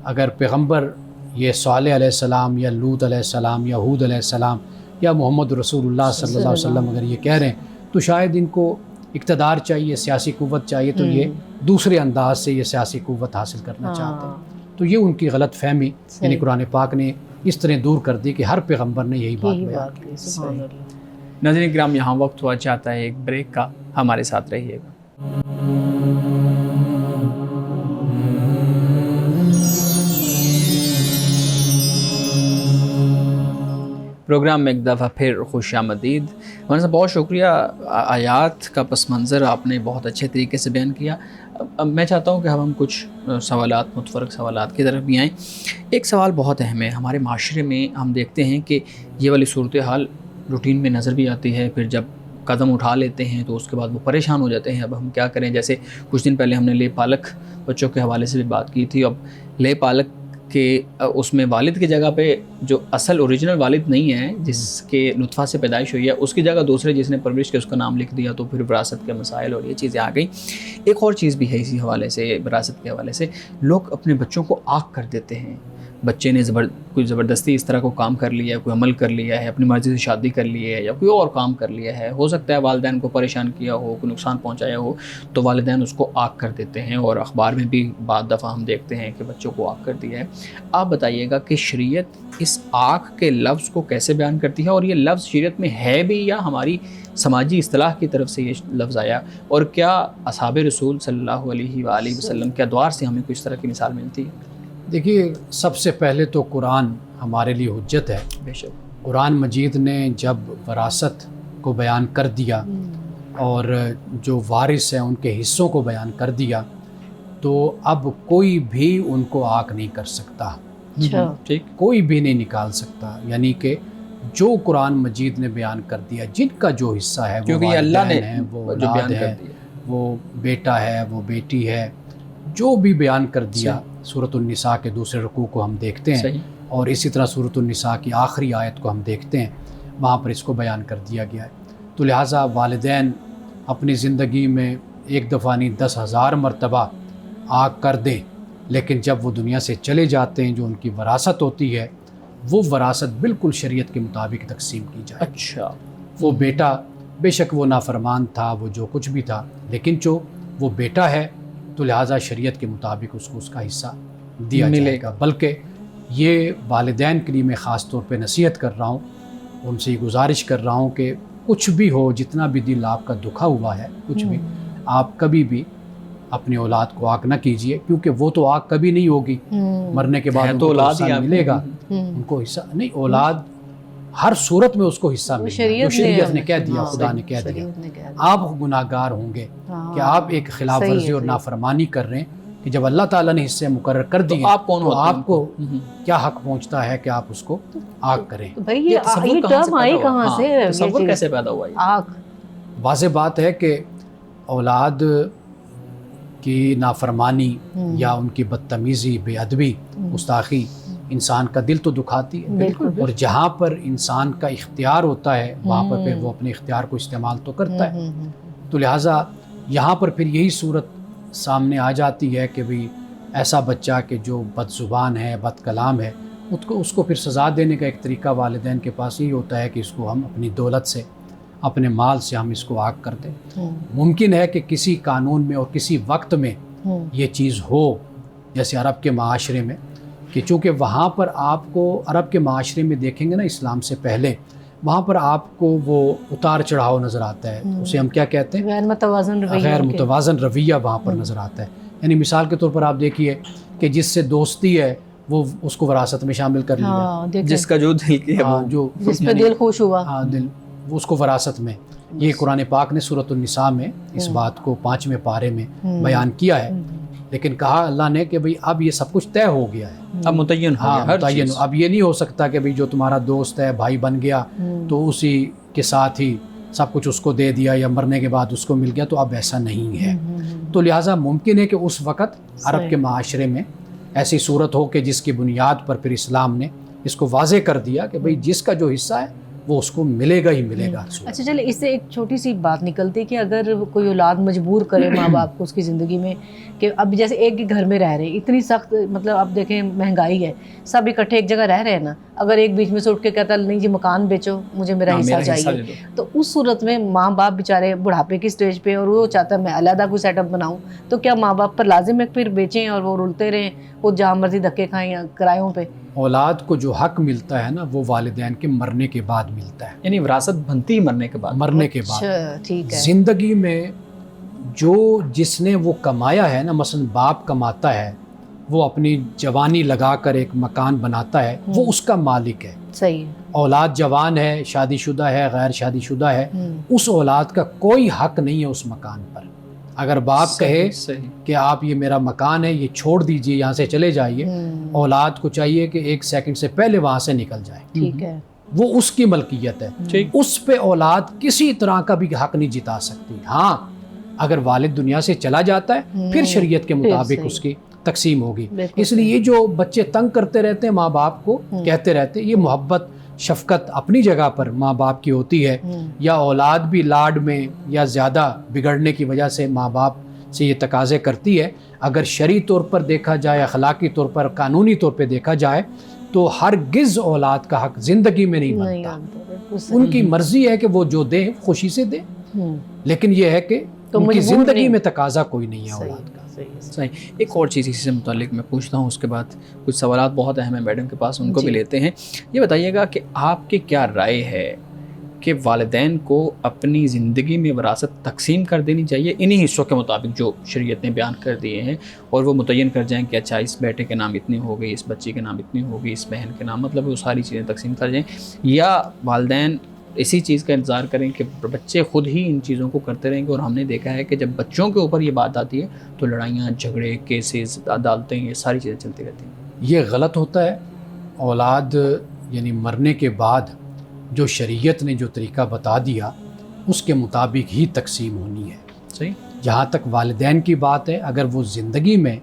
اگر پیغمبر یہ صالح علیہ السلام یا لوط علیہ السلام یا ہود علیہ السلام یا محمد رسول اللہ صلی اللہ علیہ وسلم اگر یہ کہہ رہے ہیں تو شاید ان کو اقتدار چاہیے, سیاسی قوت چاہیے, تو یہ دوسرے انداز سے یہ سیاسی قوت حاصل کرنا چاہتے ہیں. تو یہ ان کی غلط فہمی یعنی قرآن پاک نے اس طرح دور کر دی کہ ہر پیغمبر نے یہی بات بیان کی. ناظرین کرام, یہاں وقت ہوا چاہتا ہے ایک بریک کا, ہمارے ساتھ رہیے گا. پروگرام میں ایک دفعہ پھر خوش آمدید. ہمارے صاحب بہت شکریہ, آیات کا پس منظر آپ نے بہت اچھے طریقے سے بیان کیا. اب میں چاہتا ہوں کہ ہم کچھ سوالات, متفرق سوالات کی طرف بھی آئیں. ایک سوال بہت اہم ہے, ہمارے معاشرے میں ہم دیکھتے ہیں کہ یہ والی صورتحال روٹین میں نظر بھی آتی ہے, پھر جب قدم اٹھا لیتے ہیں تو اس کے بعد وہ پریشان ہو جاتے ہیں. اب ہم کیا کریں؟ جیسے کچھ دن پہلے ہم نے لے پالک بچوں کے حوالے سے بھی بات کی تھی. اب لے پالک کہ اس میں والد کی جگہ پہ جو اصل اوریجنل والد نہیں ہے, جس کے نطفہ سے پیدائش ہوئی ہے, اس کی جگہ دوسرے جس نے پرورش کی اس کا نام لکھ دیا, تو پھر وراثت کے مسائل اور یہ چیزیں آ گئیں. ایک اور چیز بھی ہے اسی حوالے سے, وراثت کے حوالے سے, لوگ اپنے بچوں کو آگ کر دیتے ہیں. بچے نے کوئی زبردستی اس طرح کو کام کر لیا ہے, کوئی عمل کر لیا ہے, اپنی مرضی سے شادی کر لی ہے, یا کوئی اور کام کر لیا ہے, ہو سکتا ہے والدین کو پریشان کیا ہو, کوئی نقصان پہنچایا ہو, تو والدین اس کو آگ کر دیتے ہیں. اور اخبار میں بھی بعض دفعہ ہم دیکھتے ہیں کہ بچوں کو آگ کر دیا ہے. آپ بتائیے گا کہ شریعت اس آگ کے لفظ کو کیسے بیان کرتی ہے, اور یہ لفظ شریعت میں ہے بھی یا ہماری سماجی اصطلاح کی طرف سے یہ لفظ آیا, اور کیا اصحاب رسول صلی اللہ علیہ وآلہ وسلم کے ادوار سے ہمیں کوئی اس طرح کی مثال ملتی ہے؟ دیکھیے, سب سے پہلے تو قرآن ہمارے لیے حجت ہے. بے شک. قرآن مجید نے جب وراثت کو بیان کر دیا اور جو وارث ہیں ان کے حصوں کو بیان کر دیا, تو اب کوئی بھی ان کو آگ نہیں کر سکتا, ٹھیک, کوئی بھی نہیں نکال سکتا. یعنی کہ جو قرآن مجید نے بیان کر دیا, جن کا جو حصہ ہے, کیونکہ یہ اللہ نے وہ اولاد ہے, وہ بیٹا ہے, وہ بیٹی ہے, جو بھی بیان کر دیا. سورۃ النساء کے دوسرے رکوع کو ہم دیکھتے ہیں, اور اسی طرح سورۃ النساء کی آخری آیت کو ہم دیکھتے ہیں, وہاں پر اس کو بیان کر دیا گیا ہے. تو لہٰذا والدین اپنی زندگی میں ایک دفعہ نہیں 10,000 مرتبہ آگ کر دیں, لیکن جب وہ دنیا سے چلے جاتے ہیں, جو ان کی وراثت ہوتی ہے, وہ وراثت بالکل شریعت کے مطابق تقسیم کی جائے. اچھا, وہ بیٹا بے شک وہ نافرمان تھا, وہ جو کچھ بھی تھا, لیکن جو وہ بیٹا ہے تو لہٰذا شریعت کے مطابق اس کو اس کا حصہ دیا جائے گا. بلکہ یہ والدین کے لیے میں خاص طور پہ نصیحت کر رہا ہوں, ان سے یہ گزارش کر رہا ہوں کہ کچھ بھی ہو, جتنا بھی دل آپ کا دکھا ہوا ہے, کچھ بھی, آپ کبھی بھی اپنی اولاد کو آگ نہ کیجئے, کیونکہ وہ تو آگ کبھی نہیں ہوگی, مرنے کے بعد تو اولاد ہی ملے گا, ان کو حصہ نہیں. اولاد ہر صورت میں اس کو حصہ ملے گا, جو شریعت نے کہہ دیا, خدا نے کہہ دیا. آپ گناہ گار ہوں گے کہ آپ ایک خلاف ورزی اور نافرمانی کر رہے ہیں, کہ جب اللہ تعالیٰ نے حصے مقرر کر دیے تو آپ کو کیا حق پہنچتا ہے کہ آپ اس کو آگ کریں؟ یہ ٹرم آئی کہاں سے, تصور کیسے پیدا ہوا آگ؟ واضح بات ہے کہ اولاد کی نافرمانی یا ان کی بدتمیزی, بے ادبی, گستاخی انسان کا دل تو دکھاتی ہے, اور جہاں پر انسان کا اختیار ہوتا ہے وہاں پر پھر وہ اپنے اختیار کو استعمال تو کرتا ہے. تو لہٰذا یہاں پر پھر یہی صورت سامنے آ جاتی ہے کہ بھئی ایسا بچہ کہ جو بد زبان ہے, بد کلام ہے, اس کو پھر سزا دینے کا ایک طریقہ والدین کے پاس یہی ہوتا ہے کہ اس کو ہم اپنی دولت سے, اپنے مال سے ہم اس کو آگ کر دیں. ممکن ہے کہ کسی قانون میں اور کسی وقت میں یہ چیز ہو, جیسے عرب کے معاشرے میں, کہ چونکہ وہاں پر آپ کو عرب کے معاشرے میں دیکھیں گے نا, اسلام سے پہلے وہاں پر آپ کو وہ اتار چڑھاؤ نظر آتا ہے, اسے ہم کیا کہتے ہیں, غیر متوازن رویہ وہاں پر نظر آتا ہے. یعنی مثال کے طور پر آپ دیکھیے کہ جس سے دوستی ہے وہ اس کو وراثت میں شامل کر لیا, جس کا جو دل کی جو جس پہ دل خوش ہوا, دل, وہ اس کو وراثت میں. یہ قرآن پاک نے سورۃ النساء میں اس بات کو 5ویں پارے میں بیان کیا ہے, لیکن کہا اللہ نے کہ بھئی اب یہ سب کچھ طے ہو گیا ہے, اب متعین ہو گیا, متعین. اب یہ نہیں ہو سکتا کہ بھئی جو تمہارا دوست ہے, بھائی بن گیا, تو اسی کے ساتھ ہی سب کچھ اس کو دے دیا یا مرنے کے بعد اس کو مل گیا، تو اب ایسا نہیں ہے. تو لہٰذا ممکن ہے کہ اس وقت عرب کے معاشرے میں ایسی صورت ہو کہ جس کی بنیاد پر پھر اسلام نے اس کو واضح کر دیا کہ بھئی جس کا جو حصہ ہے وہ اس کو ملے گا ہی ملے گا. اچھا چلے، اس سے ایک چھوٹی سی بات نکلتی ہے کہ اگر کوئی اولاد مجبور کرے ماں باپ کو اس کی زندگی میں کہ اب جیسے ایک ہی گھر میں رہ رہے، اتنی سخت مطلب اب دیکھیں مہنگائی ہے، سب اکٹھے ایک جگہ رہ رہے ہیں نا، اگر ایک بیچ میں سے اٹھ کے کہتا نہیں جی مکان بیچو مجھے میرا حصہ چاہیے، تو اس صورت میں ماں باپ بیچارے بڑھاپے کی سٹیج پہ اور وہ چاہتا ہے میں علیحدہ کوئی سیٹ اپ بناؤں، تو کیا ماں باپ پر لازم ہے پھر بیچیں اور وہ رلتے رہیں، وہ جہاں مرضی دھکے کھائیں یا کرایوں پہ؟ اولاد کو جو حق ملتا ہے نا وہ والدین کے مرنے کے بعد ملتا ہے، یعنی وراثت بنتی مرنے کے بعد. مرنے کے بعد. ٹھیک ہے. زندگی میں جو جس نے وہ کمایا ہے نا، مثلا باپ کماتا ہے، وہ اپنی جوانی لگا کر ایک مکان بناتا ہے، وہ اس کا مالک ہے. صحیح. اولاد جوان ہے، شادی شدہ ہے، غیر شادی شدہ ہے، اس اولاد کا کوئی حق نہیں ہے اس مکان پر. اگر باپ کہے کہ آپ یہ میرا مکان ہے یہ چھوڑ دیجئے، یہاں سے چلے جائیے، اولاد کو چاہیے کہ 1 سیکنڈ سے پہلے وہاں سے نکل جائے. ٹھیک ہے. وہ اس کی ملکیت ہے، اس پہ اولاد کسی طرح کا بھی حق نہیں جتا سکتی. ہاں اگر والد دنیا سے چلا جاتا ہے پھر شریعت کے مطابق اس کی تقسیم ہوگی. اس لیے یہ جو بچے تنگ کرتے رہتے ہیں ماں باپ کو، کہتے رہتے ہیں، یہ محبت شفقت اپنی جگہ پر ماں باپ کی ہوتی ہے، یا اولاد بھی لاڈ میں یا زیادہ بگڑنے کی وجہ سے ماں باپ سے یہ تقاضے کرتی ہے. اگر شرعی طور پر دیکھا جائے، اخلاقی طور پر، قانونی طور پہ دیکھا جائے تو ہرگز اولاد کا حق زندگی میں نہیں بنتا. ان کی مرضی ہے کہ وہ جو دیں خوشی سے دیں، لیکن یہ ہے کہ ان کی زندگی میں تقاضا کوئی نہیں ہے اولاد کا. صحیح. ایک اور چیز اسی سے متعلق میں پوچھتا ہوں، اس کے بعد کچھ سوالات بہت اہم ہیں میڈم کے پاس، ان کو بھی لیتے ہیں. یہ بتائیے گا کہ آپ کی کیا رائے ہے کہ والدین کو اپنی زندگی میں وراثت تقسیم کر دینی چاہیے انہی حصوں کے مطابق جو شریعت نے بیان کر دیے ہیں، اور وہ متعین کر جائیں کہ اچھا اس بیٹے کے نام اتنی ہو گئی، اس بچی کے نام اتنی ہو گئی، اس بہن کے نام، مطلب وہ ساری چیزیں تقسیم کر جائیں، یا والدین اسی چیز کا انتظار کریں کہ بچے خود ہی ان چیزوں کو کرتے رہیں گے؟ اور ہم نے دیکھا ہے کہ جب بچوں کے اوپر یہ بات آتی ہے تو لڑائیاں، جھگڑے، کیسز، عدالتیں، یہ ساری چیزیں چلتی رہتی ہیں. یہ غلط ہوتا ہے. اولاد یعنی مرنے کے بعد جو شریعت نے جو طریقہ بتا دیا اس کے مطابق ہی تقسیم ہونی ہے. صحیح. جہاں تک والدین کی بات ہے، اگر وہ زندگی میں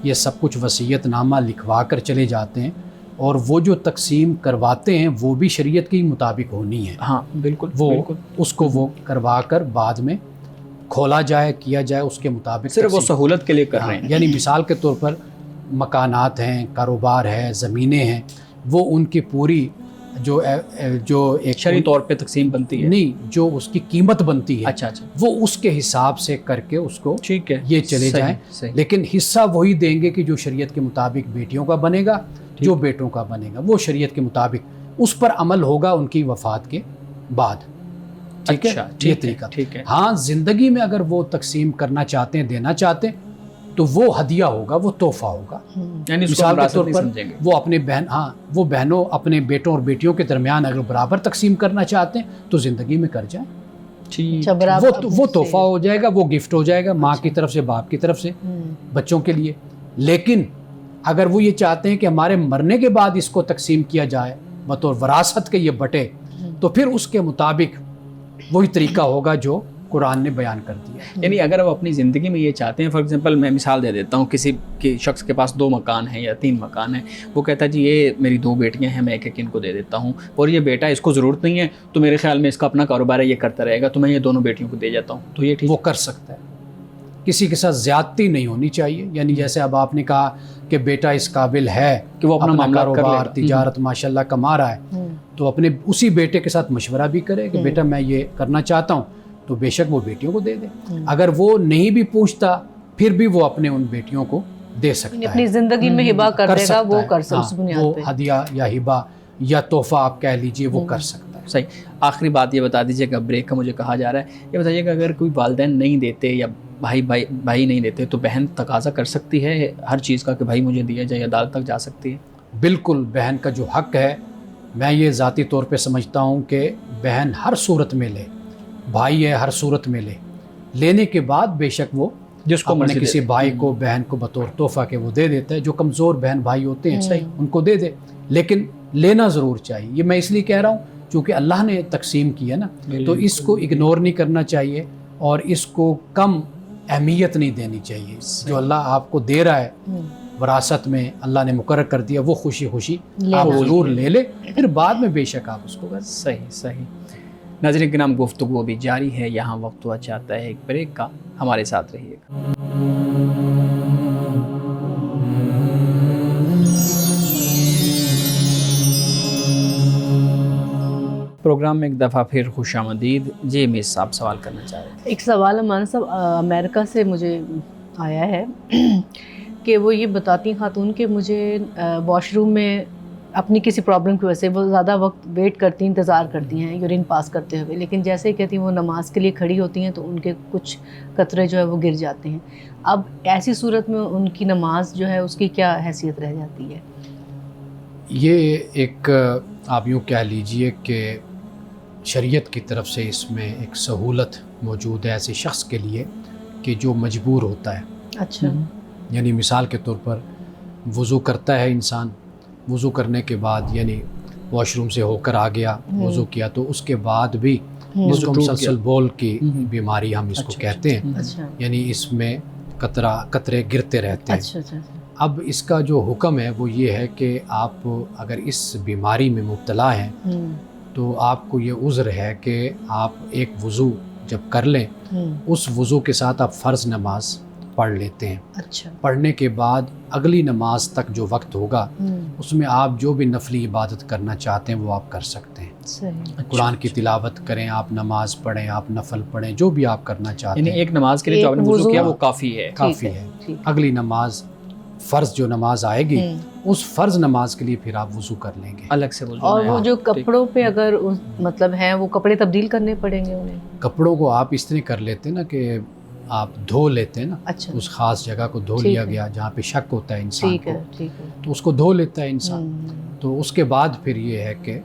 یہ سب کچھ وصیت نامہ لکھوا کر چلے جاتے ہیں اور وہ جو تقسیم کرواتے ہیں وہ بھی شریعت کے مطابق ہونی ہے. ہاں بالکل. وہ اس کو وہ کروا کر بعد میں کھولا جائے، کیا جائے اس کے مطابق. صرف وہ سہولت کے لیے کر رہے ہیں. یعنی مثال کے طور پر مکانات ہیں، کاروبار ہے، زمینیں ہیں، وہ ان کی پوری جو ایک شرعی طور پہ تقسیم بنتی ہے، نہیں جو اس کی قیمت بنتی ہے، اچھا وہ اس کے حساب سے کر کے اس کو ٹھیک ہے یہ چلے جائیں. لیکن حصہ وہی دیں گے کہ جو شریعت کے مطابق بیٹیوں کا بنے گا، جو بیٹوں کا بنے گا وہ شریعت کے مطابق اس پر عمل ہوگا ان کی وفات کے بعد. ٹھیک ہے، یہ طریقہ. ہاں زندگی میں اگر وہ تقسیم کرنا چاہتے ہیں، دینا چاہتے ہیں، تو وہ ہدیہ ہوگا، وہ تحفہ ہوگا. یعنی مثال کے طور پر وہ اپنے وہ بہنوں اپنے بیٹوں اور بیٹیوں کے درمیان اگر برابر تقسیم کرنا چاہتے ہیں تو زندگی میں کر جائیں. وہ تحفہ ہو جائے گا، وہ گفٹ ہو جائے گا ماں کی طرف سے، باپ کی طرف سے بچوں کے لیے. لیکن اگر وہ یہ چاہتے ہیں کہ ہمارے مرنے کے بعد اس کو تقسیم کیا جائے بطور وراثت کے یہ بٹے، تو پھر اس کے مطابق وہی طریقہ ہوگا جو قرآن نے بیان کر دیا. یعنی اگر وہ اپنی زندگی میں یہ چاہتے ہیں، فار ایگزامپل میں مثال دے دیتا ہوں، کسی شخص کے پاس 2 مکان ہیں یا 3 مکان ہیں، وہ کہتا ہے جی یہ میری 2 بیٹیاں ہیں، میں ایک ان کو دے دیتا ہوں، اور یہ بیٹا اس کو ضرورت نہیں ہے تو میرے خیال میں اس کا اپنا کاروبار ہے، یہ کرتا رہے گا، تو میں یہ دونوں بیٹیوں کو دے جاتا ہوں، تو یہ ٹھیک وہ کر سکتا ہے. کسی کے ساتھ زیادتی نہیں ہونی چاہیے. یعنی جیسے اب آپ نے کہا کہ بیٹا اس قابل ہے کہ وہ اپنا کاروبار، تجارت ماشاءاللہ کما رہا ہے، تو اپنے اسی بیٹے کے ساتھ مشورہ بھی کرے کہ بیٹا میں یہ کرنا چاہتا ہوں، تو بے شک وہ بیٹیوں کو دے دے. اگر وہ نہیں بھی پوچھتا پھر بھی وہ اپنے ان بیٹیوں کو دے سکتا ہے. اپنی زندگی میں ہبا کر دے گا، وہ کر سکتا ہے. وہ ہدیہ یا ہبا یا تحفہ آپ کہہ لیجئے وہ کر سکتا ہے. صحیح. آخری بات یہ بتا دیجیے گا، بریک کا مجھے کہا جا رہا ہے، یہ بتائیے گا اگر کوئی والدین نہیں دیتے یا بھائی نہیں دیتے تو بہن تقاضا کر سکتی ہے ہر چیز کا کہ بھائی مجھے دیا جائے، عدالت تک جا سکتی ہے؟ بالکل، بہن کا جو حق ہے میں یہ ذاتی طور پہ سمجھتا ہوں کہ بہن ہر صورت میں لے، بھائی ہے ہر صورت میں لے، لینے کے بعد بے شک وہ جس کو اپنے کسی بھائی کو بہن کو بطور تحفہ کے وہ دے دیتا ہے. جو کمزور بہن بھائی ہوتے ہیں ان کو دے دے، لیکن لینا ضرور چاہیے. یہ میں اس لیے کہہ رہا ہوں چونکہ اللہ نے تقسیم کی ہے نا، تو اس کو اگنور نہیں کرنا چاہیے اور اس کو کم اہمیت نہیں دینی چاہیے. جو اللہ آپ کو دے رہا ہے وراثت میں، اللہ نے مقرر کر دیا، وہ خوشی خوشی آپ ضرور لے لیں، پھر بعد میں بے شک آپ اس کو کریں. صحیح. ناظرین کرام، گفتگو بھی جاری ہے، یہاں وقت ہوا چاہتا ہے ایک بریک کا، ہمارے ساتھ رہیے گا. پروگرام میں ایک دفعہ پھر خوش آمدید. جی مس صاحب سوال کرنا چاہ رہے تھے. ایک سوال امان صاحب امریکہ سے مجھے آیا ہے کہ وہ یہ بتاتی خاتون کہ مجھے واش روم میں اپنی کسی پرابلم کی وجہ سے وہ زیادہ وقت ویٹ کرتی ہیں، انتظار کرتی ہیں یورین پاس کرتے ہوئے، لیکن جیسے ہی کہتی ہیں وہ نماز کے لیے کھڑی ہوتی ہیں تو ان کے کچھ قطرے جو ہے وہ گر جاتے ہیں. اب ایسی صورت میں ان کی نماز جو ہے اس کی کیا حیثیت رہ جاتی ہے؟ یہ ایک آپ یوں کہہ لیجئے کہ شریعت کی طرف سے اس میں ایک سہولت موجود ہے ایسے شخص کے لیے کہ جو مجبور ہوتا ہے. اچھا. یعنی مثال کے طور پر وضو کرتا ہے انسان، وضو کرنے کے بعد یعنی واش روم سے ہو کر آ گیا، وضو کیا، تو اس کے بعد بھی اس کو مسلسل بول کی بیماری ہم اس کو کہتے ہیں. یعنی اس میں قطرے گرتے رہتے ہیں. اب اس کا جو حکم ہے وہ یہ ہے کہ آپ اگر اس بیماری میں مبتلا ہیں تو آپ کو یہ عذر ہے کہ آپ ایک وضو جب کر لیں اس وضو کے ساتھ آپ فرض نماز پڑھ لیتے ہیں. اچھا. پڑھنے کے بعد اگلی نماز تک جو وقت ہوگا اس میں آپ جو بھی نفلی عبادت کرنا چاہتے ہیں وہ آپ کر سکتے ہیں. صحیح. قرآن کی تلاوت کریں، آپ نماز پڑھیں، آپ نفل پڑھیں، جو بھی آپ کرنا چاہتے یعنی ہیں. ایک نماز کے لیے جو آپ نے وضو کیا وہ کافی ہے. کافی ہے. اگلی نماز فرض جو نماز آئے گی اس فرض نماز کے لیے پھر آپ وضو کر لیں گے الگ سے وضو. اور وہ جو کپڑوں پہ اگر مطلب ہیں وہ کپڑے تبدیل کرنے پڑیں گے انہیں؟ کپڑوں کو آپ اس طرح کر لیتے ہیں نا کہ آپ دھو لیتے ہیں نا. اچھا. اس خاص جگہ کو دھو لیا گیا جہاں پہ شک ہوتا ہے انسان کو، ٹھیک ہے. تو اس کو دھو لیتا ہے انسان. تو اس کے بعد پھر یہ ہے کہ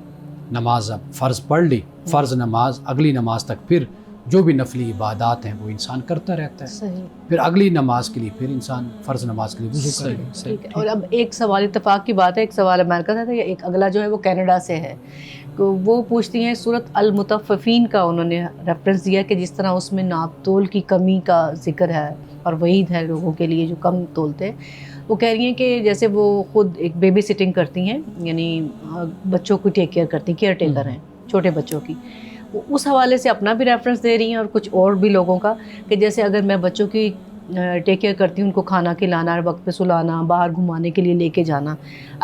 نماز اب فرض پڑھ لی، فرض نماز اگلی نماز تک پھر جو بھی نفلی عبادات ہیں وہ انسان کرتا رہتا ہے. صحیح. پھر اگلی نماز کے لیے پھر انسان فرض نماز کے لیے وضو کر لے. ٹھیک ہے. اور اب ایک سوال اتفاق کی بات ہے، ایک سوال امریکہ سے تھا، ایک اگلا جو ہے وہ کینیڈا سے ہے. تو وہ پوچھتی ہیں سورۃ المطففین کا انہوں نے ریفرنس دیا کہ جس طرح اس میں ناپ تول کی کمی کا ذکر ہے اور وعید ہے لوگوں کے لیے جو کم تولتے ہیں. وہ کہہ رہی ہیں کہ جیسے وہ خود ایک بیبی سٹنگ کرتی ہیں، یعنی بچوں کو ٹیک کیئر کرتی ہیں، کیئر ٹیکر ہیں چھوٹے بچوں کی. اس حوالے سے اپنا بھی ریفرنس دے رہی ہیں اور کچھ اور بھی لوگوں کا کہ جیسے اگر میں بچوں کی ٹیک کیئر کرتی ہوں، ان کو کھانا کھلانا، وقت پہ سلانا، باہر گھمانے کے لیے لے کے جانا،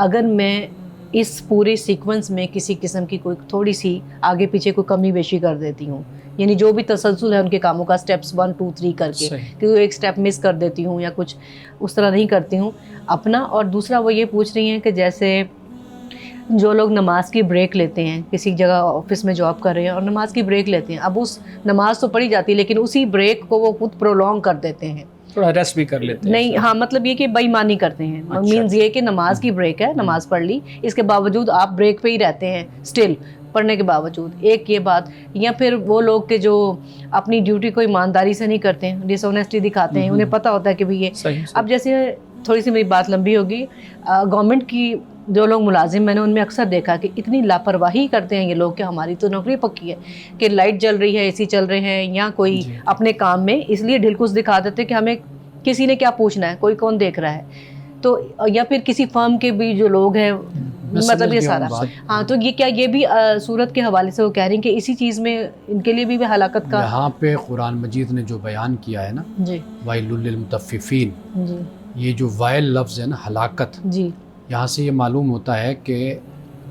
اگر میں اس پورے سیکوینس میں کسی قسم کی کوئی تھوڑی سی آگے پیچھے کوئی کمی بیشی کر دیتی ہوں، یعنی جو بھی تسلسل ہے ان کے کاموں کا اسٹیپس 1 2 3 کر کے کہ ایک اسٹیپ مس کر دیتی ہوں یا کچھ اس طرح نہیں کرتی ہوں اپنا. اور دوسرا وہ یہ پوچھ رہی ہیں کہ جیسے جو لوگ نماز کی بریک لیتے ہیں، کسی جگہ آفس میں جاب کر رہے ہیں اور نماز کی بریک لیتے ہیں، اب اس نماز تو پڑھی جاتی ہے لیکن اسی بریک کو وہ خود پرولونگ کر دیتے ہیں، تھوڑا ریسٹ بھی کر لیتے ہیں. نہیں ہاں مطلب یہ کہ بے ایمانی کرتے ہیں. مینز یہ کہ نماز کی بریک ہے، نماز پڑھ لی، اس کے باوجود آپ بریک پہ ہی رہتے ہیں اسٹل پڑھنے کے باوجود. ایک یہ بات. یا پھر وہ لوگ کہ جو اپنی ڈیوٹی کو ایمانداری سے نہیں کرتے ہیں، ڈس آنیسٹی دکھاتے ہیں، انہیں پتہ ہوتا ہے کہ بھی یہ اب جیسے تھوڑی سی میری بات لمبی ہوگی، گورنمنٹ کی جو لوگ ملازم میں نے ان میں اکثر دیکھا کہ اتنی لاپرواہی کرتے ہیں یہ لوگ کہ ہماری تو نوکری پکی ہے کہ لائٹ جل رہی ہے، اے سی چل رہے ہیں یا کوئی اپنے کام میں اس لیے ڈھلکس دکھا دیتے کہ ہمیں کسی نے کیا پوچھنا ہے، کوئی کون دیکھ رہا ہے. تو یا پھر کسی فرم کے بھی جو لوگ ہیں مطلب یہ سارا ہاں. تو یہ کیا یہ بھی صورت کے حوالے سے وہ کہہ رہی ہیں کہ اسی چیز میں ان کے لیے بھی ہلاکت کا یہاں پہ قرآن مجید نے جو بیان کیا ہے نا، ویل للمطففین، یہ جو وائل لفظ ہے نا ہلاکت، یہاں سے یہ معلوم ہوتا ہے کہ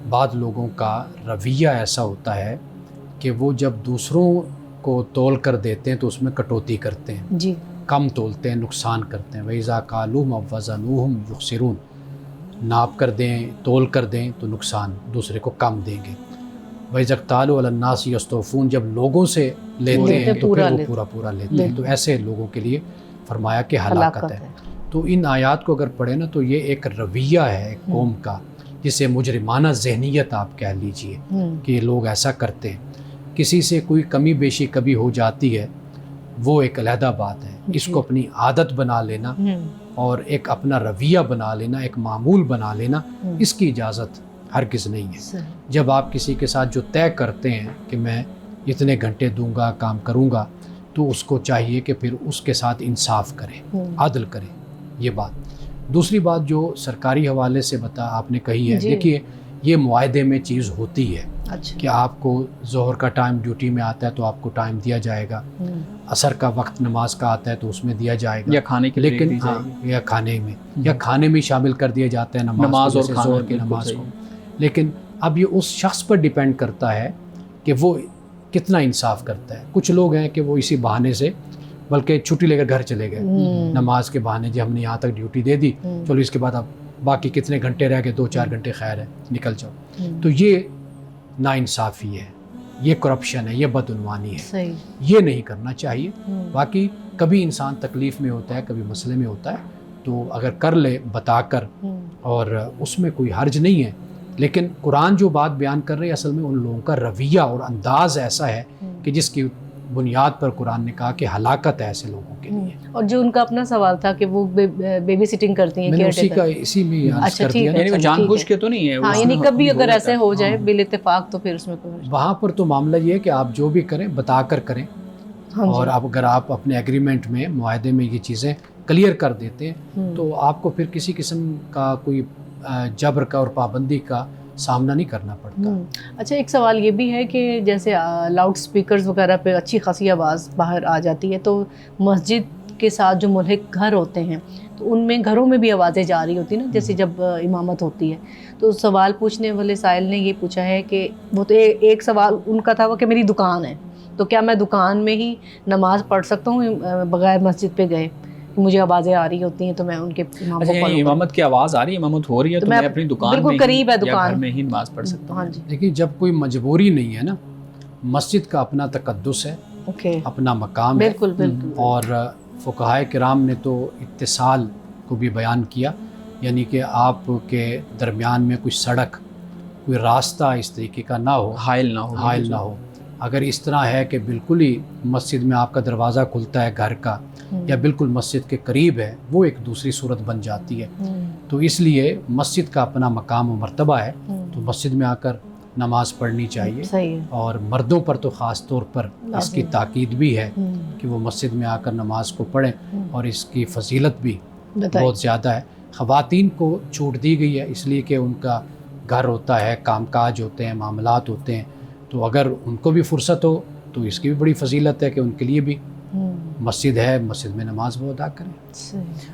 بعض لوگوں کا رویہ ایسا ہوتا ہے کہ وہ جب دوسروں کو تول کر دیتے ہیں تو اس میں کٹوتی کرتے ہیں، کم تولتے ہیں، نقصان کرتے ہیں. وَإِذَا قَالُوهُمْ أَوْ وَزَنُوهُمْ يُخْسِرُونَ، ناپ کر دیں، تول کر دیں تو نقصان دوسرے کو کم دیں گے. وَإِذَا اكْتَالُوا عَلَى النَّاسِ يَسْتَوْفُونَ، جب لوگوں سے لیتے ہیں تو پھر وہ پورا لیتے ہیں. تو ایسے لوگوں کے لیے فرمایا کہ ہلاکت ہے. تو ان آیات کو اگر پڑھیں نا تو یہ ایک رویہ ہے ایک قوم کا، جسے مجرمانہ ذہنیت آپ کہہ لیجئے کہ یہ لوگ ایسا کرتے ہیں. کسی سے کوئی کمی بیشی کبھی ہو جاتی ہے وہ ایک علیحدہ بات ہے، اس کو اپنی عادت بنا لینا اور ایک اپنا رویہ بنا لینا، ایک معمول بنا لینا، اس کی اجازت ہرگز نہیں ہے۔ جب آپ کسی کے ساتھ جو طے کرتے ہیں کہ میں اتنے گھنٹے دوں گا، کام کروں گا، تو اس کو چاہیے کہ پھر اس کے ساتھ انصاف کریں، عدل کریں۔ یہ بات۔ دوسری بات جو سرکاری حوالے سے آپ نے کہی ہے، دیکھیے یہ معاہدے میں چیز ہوتی ہے کہ آپ کو ظہر کا ٹائم ڈیوٹی میں آتا ہے تو آپ کو ٹائم دیا جائے گا، عصر کا وقت نماز کا آتا ہے تو اس میں دیا جائے گا، یا کھانے کے لیکن یا کھانے میں یا کھانے میں شامل کر دیا جاتا ہے نماز اور ظہر کی نماز کو۔ لیکن اب یہ اس شخص پر ڈیپینڈ کرتا ہے کہ وہ کتنا انصاف کرتا ہے۔ کچھ لوگ ہیں کہ وہ اسی بہانے سے بلکہ چھٹی لے کر گھر چلے گئے نماز کے بہانے، جب ہم نے یہاں تک ڈیوٹی دے دی، چلو اس کے بعد اب باقی کتنے گھنٹے رہ گئے، 2-4 گھنٹے خیر ہے، نکل جاؤ۔ تو یہ ناانصافی ہے، یہ کرپشن ہے، یہ بدعنوانی ہے، یہ نہیں کرنا چاہیے۔ باقی کبھی انسان تکلیف میں ہوتا ہے، کبھی مسئلے میں ہوتا ہے، تو اگر کر لے بتا کر، اور اس میں کوئی حرج نہیں ہے۔ لیکن قرآن جو بات بیان کر رہے ہیں اصل میں ان لوگوں کا رویہ اور انداز ایسا ہے کہ جس کی بنیاد پر قرآن نے کہا کہ ہلاکت ہے ایسے لوگوں کے لیے۔ اور جو ان کا اپنا سوال تھا کہ وہ بیبی سٹنگ کرتی ہیں، میں نے اسی میں عرض کر دیا، یعنی وہ جان بوجھ کے تو نہیں ہے، ہاں، یعنی کبھی اگر ایسے ہو جائے بال اتفاق تو پھر اس میں وہاں پر تو معاملہ یہ ہے کہ آپ جو بھی کریں بتا کر کریں، اور اگر آپ اپنے ایگریمنٹ میں، معاہدے میں یہ چیزیں کلیئر کر دیتے ہیں تو آپ کو پھر کسی قسم کا کوئی جبر کا اور پابندی کا سامنا نہیں کرنا پڑتا۔ اچھا، ایک سوال یہ بھی ہے کہ جیسے لاؤڈ سپیکرز وغیرہ پہ اچھی خاصی آواز باہر آ جاتی ہے، تو مسجد کے ساتھ جو ملحق گھر ہوتے ہیں تو ان میں گھروں میں بھی آوازیں جا رہی ہوتی ہیں نا، جیسے جب امامت ہوتی ہے۔ تو سوال پوچھنے والے سائل نے یہ پوچھا ہے کہ وہ تو ایک سوال ان کا تھا وہ کہ میری دکان ہے، تو کیا میں دکان میں ہی نماز پڑھ سکتا ہوں بغیر مسجد پہ گئے؟ مجھے آوازیں آ رہی ہوتی ہیں تو میں ان کے امام کو فالو امامت کی آواز آ رہی ہے، امامت ہو رہی ہے، تو میں اپنی دکان بالکل قریب ہے دکان میں ہی نماز پڑھ سکتا ہوں۔ لیکن جب کوئی مجبوری نہیں ہے نا، مسجد کا اپنا تقدس ہے، اپنا مقام ہے، اور فقہائے کرام نے تو اتصال کو بھی بیان کیا، یعنی کہ آپ کے درمیان میں کوئی سڑک، کوئی راستہ اس طریقے کا نہ ہو، حائل نہ ہو۔ اگر اس طرح ہے کہ بالکل ہی مسجد میں آپ کا دروازہ کھلتا ہے گھر کا، یا بالکل مسجد کے قریب ہے، وہ ایک دوسری صورت بن جاتی ہے۔ تو اس لیے مسجد کا اپنا مقام و مرتبہ ہے، تو مسجد میں آ کر نماز پڑھنی چاہیے، اور مردوں پر تو خاص طور پر اس کی تاکید بھی ہے کہ وہ مسجد میں آ کر نماز کو پڑھیں، اور اس کی فضیلت بھی بہت زیادہ ہے۔ خواتین کو چھوٹ دی گئی ہے اس لیے کہ ان کا گھر ہوتا ہے، کام کاج ہوتے ہیں، معاملات ہوتے ہیں، تو اگر ان کو بھی فرصت ہو تو اس کی بھی بڑی فضیلت ہے کہ ان کے لیے بھی مسجد ہے، مسجد میں نماز وہ ادا کریں۔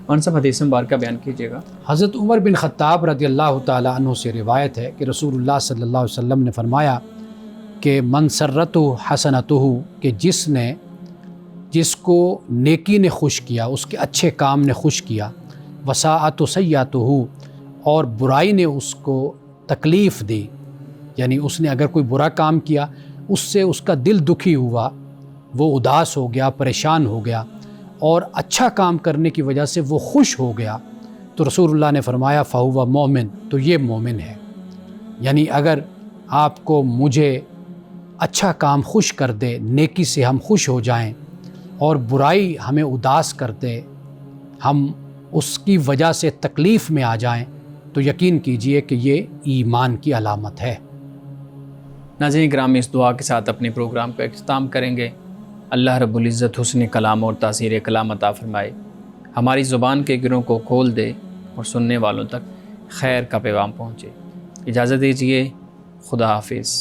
اور سب حدیث مبارکہ بیان کیجیے گا۔ حضرت عمر بن خطاب رضی اللہ تعالی عنہ سے روایت ہے کہ رسول اللہ صلی اللہ علیہ وسلم نے فرمایا کہ من سرتہ حسنتہ، کہ جس کو نیکی نے خوش کیا، اس کے اچھے کام نے خوش کیا، وساءت سیئتہ، اور برائی نے اس کو تکلیف دی، یعنی اس نے اگر کوئی برا کام کیا اس سے اس کا دل دکھی ہوا، وہ اداس ہو گیا، پریشان ہو گیا، اور اچھا کام کرنے کی وجہ سے وہ خوش ہو گیا، تو رسول اللہ نے فرمایا فہو مومن، تو یہ مومن ہے۔ یعنی اگر آپ کو مجھے اچھا کام خوش کر دے، نیکی سے ہم خوش ہو جائیں، اور برائی ہمیں اداس کر دے، ہم اس کی وجہ سے تکلیف میں آ جائیں، تو یقین کیجئے کہ یہ ایمان کی علامت ہے۔ ناظرین گرامی، اس دعا کے ساتھ اپنے پروگرام کا اختتام کریں گے۔ اللہ رب العزت حسن کلام اور تاثیر کلام عطا فرمائے، ہماری زبان کے گروں کو کھول دے، اور سننے والوں تک خیر کا پیغام پہنچے۔ اجازت دیجیے، خدا حافظ۔